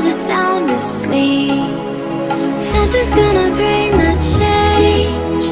the sound asleep. Something's gonna bring the change.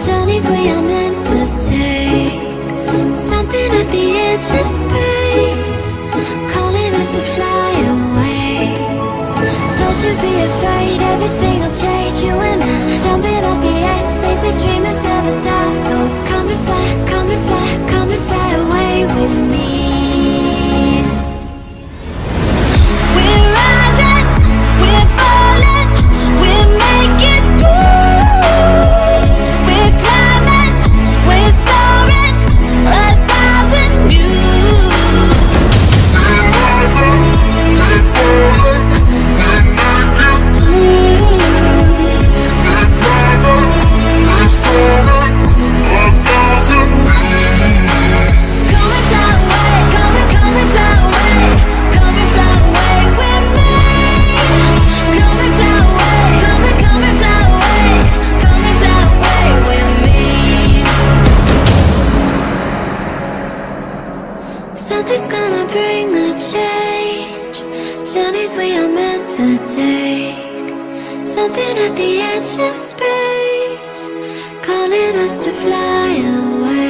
Journeys we are meant to take. Something at the edge of space, calling us to fly away. Don't you be afraid, everything will change. You and I, jumping off the edge. They say dreamers never die. So come and fly, come and fly, come and fly away with me. We're rising, we're falling, we're making moves. We're climbing, we're soaring, 1,000 views. We're rising, we're falling, we're making moves. We're climbing, we're soaring, 1,000 views. Come and fly away, come and fly away, come and fly away with me. Come and fly away, come and fly away, come and fly away with me. Something's gonna bring the change. Journeys we are meant to take. Something at the edge of space, calling us to fly away.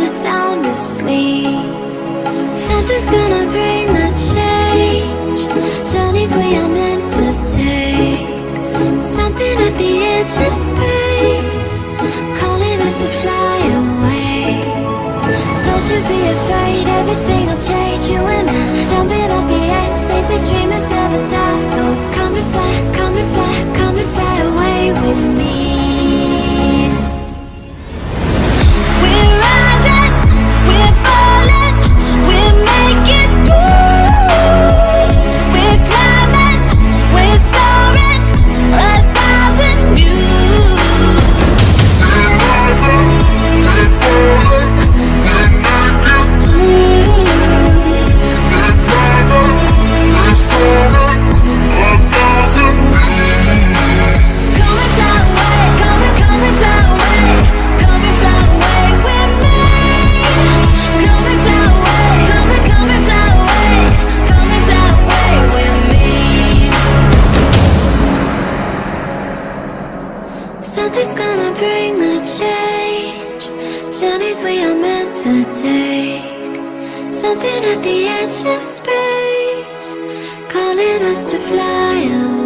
the sound asleep. Something's gonna bring the change. Journeys we are meant to take. Something at the edge of space, calling us to fly away. Don't you be afraid, everything will change. You and I, jumping off the edge. They say dreamers never die. So come and fly, come and fly, come and fly away with me. We're rising, we're falling, we're making moves. We're climbing, we're soaring, 1,000 views. We're rising, we're falling, we're making moves. We're climbing, we're soaring, 1,000 views. Come and fly away, come and fly away, come and fly away with me. Come and fly away, come and fly away, come and fly away with me. Something's gonna bring the change. Journeys we are meant to take. Something at the edge of space, calling us to fly away.